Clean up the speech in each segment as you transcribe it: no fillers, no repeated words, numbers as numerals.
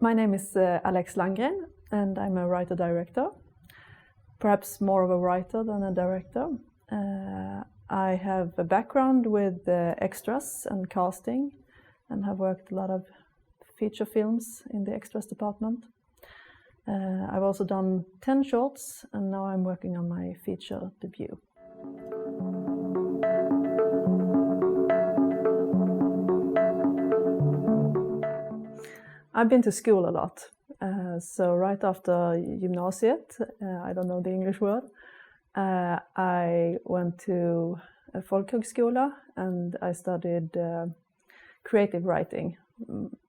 My name is Alexe Landgren, and I'm a writer-director. Perhaps more of a writer than a director. I have a background with extras and casting, and have worked a lot of feature films in the extras department. I've also done 10 shorts, and now I'm working on my feature debut. I've been to school a lot. So right after gymnasiet, I don't know the English word, I went to a folkhögskola and I studied creative writing,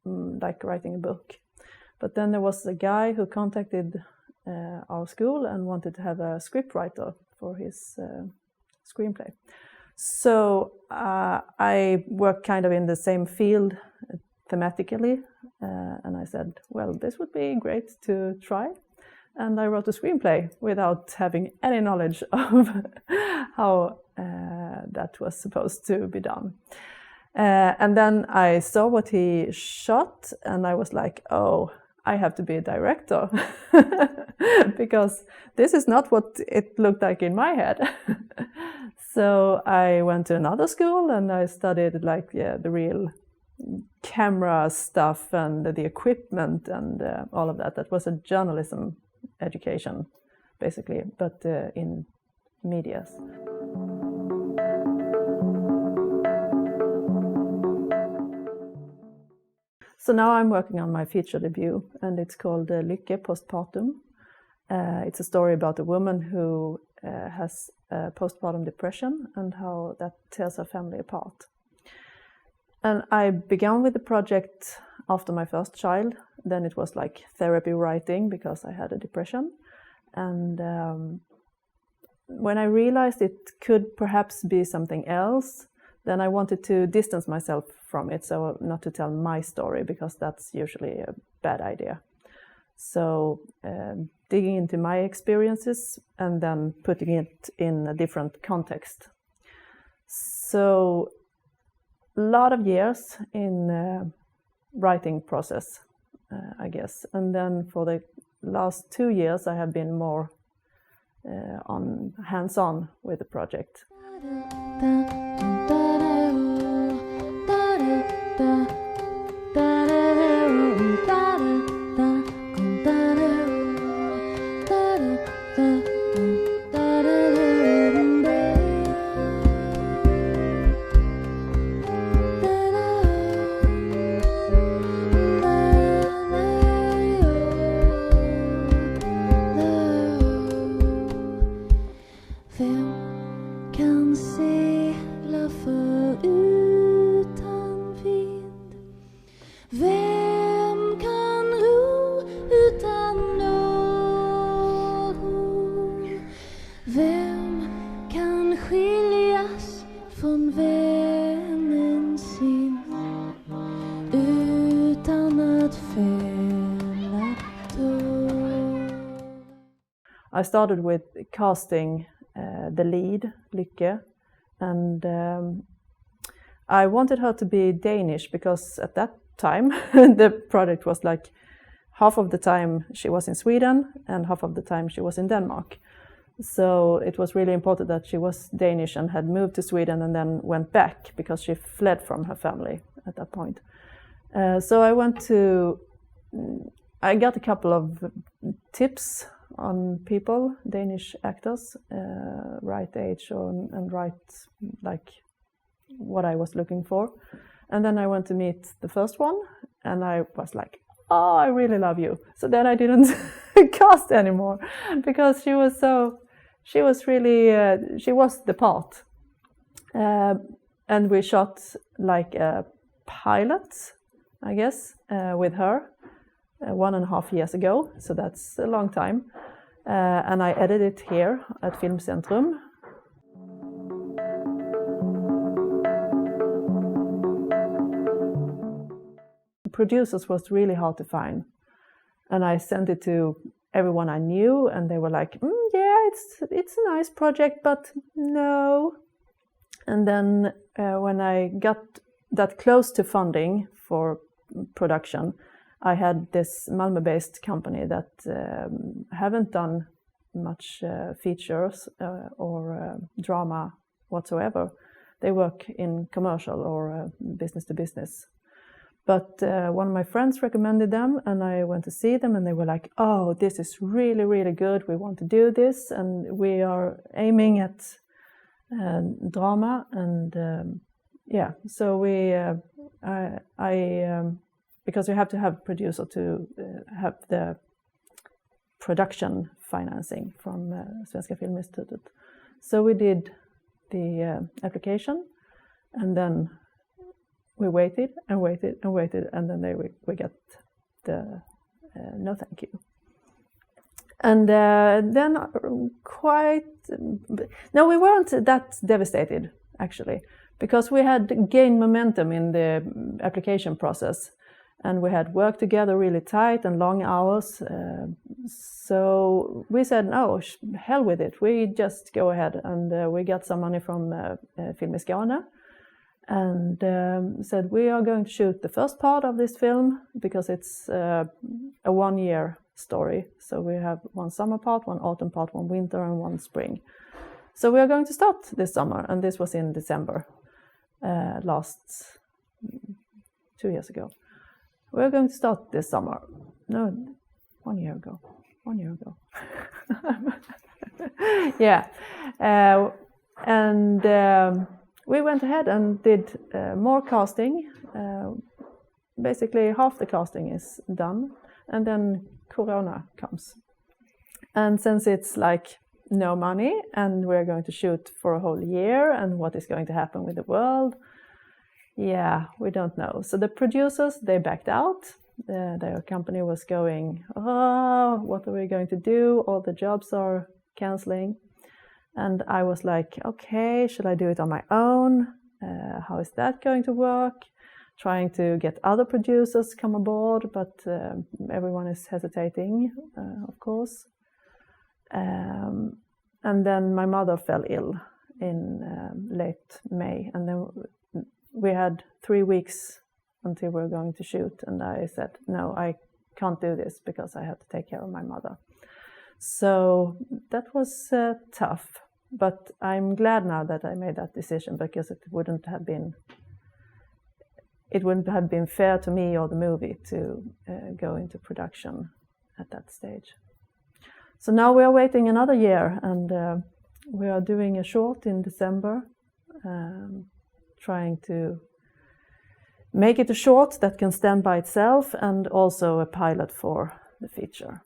like writing a book. But then there was a guy who contacted our school and wanted to have a scriptwriter for his screenplay. So I worked kind of in the same field thematically, and I said, well, this would be great to try. And I wrote a screenplay without having any knowledge of how that was supposed to be done. And then I saw what he shot, and I was like, oh, I have to be a director, because this is not what it looked like in my head. So I went to another school and I studied the real camera stuff and the equipment and all of that. That was a journalism education, basically, but in medias. So now I'm working on my feature debut, and it's called Lykke-Post Partum. It's a story about a woman who has postpartum depression and how that tears her family apart. And I began with the project after my first child. Then it was like therapy writing because I had a depression. And when I realized it could perhaps be something else, then I wanted to distance myself from it, so not to tell my story, because that's usually a bad idea. So digging into my experiences and then putting it in a different context. So a lot of years in writing process, I guess. And then for the last 2 years, I have been more hands-on with the project. I started with casting the lead, Lykke, and I wanted her to be Danish because at that time the project was like half of the time she was in Sweden and half of the time she was in Denmark. So it was really important that she was Danish and had moved to Sweden and then went back because she fled from her family at that point. So I got a couple of tips on people, Danish actors, right age and right like what I was looking for. And then I went to meet the first one and I was like, oh, I really love you. So then I didn't cast anymore because she was the part. And we shot like a pilot, I guess, with her 1.5 years ago. So that's a long time. And I edited it here at Filmcentrum. Producers was really hard to find, and I sent it to everyone I knew, and they were like, yeah, it's a nice project, but no. And then when I got that close to funding for production, I had this Malmö-based company that haven't done much features or drama whatsoever. They work in commercial or business to business. But one of my friends recommended them, and I went to see them, and they were like, "Oh, this is really, really good. We want to do this, and we are aiming at drama." And so because you have to have producer to have the production financing from Svenska Filminstitutet. So we did the application, and then we waited and waited and waited, and then we got the no thank you. And then we weren't that devastated, actually, because we had gained momentum in the application process, and we had worked together really tight and long hours. So we said, no, hell with it. We just go ahead, and we got some money from Skåne, and said we are going to shoot the first part of this film because it's a 1-year story. So we have one summer part, one autumn part, one winter, and one spring. So we are going to start this summer, and this was in December, 2 years ago. We're going to start this summer. No, 1 year ago. 1 year ago. Yeah. We went ahead and did more casting. Basically, half the casting is done, and then Corona comes. And since it's like no money, and we're going to shoot for a whole year, and what is going to happen with the world, yeah, we don't know. So the producers, they backed out. Their company was going, oh, what are we going to do? All the jobs are canceling. And I was like, okay, should I do it on my own? How is that going to work? Trying to get other producers come aboard, but everyone is hesitating, of course. And then my mother fell ill in late May, and then we had 3 weeks until we were going to shoot, and I said, no, I can't do this because I have to take care of my mother. So that was tough, but I'm glad now that I made that decision, because it wouldn't have been fair to me or the movie to go into production at that stage. So now we are waiting another year, and we are doing a short in December, trying to make it a short that can stand by itself, and also a pilot for the feature.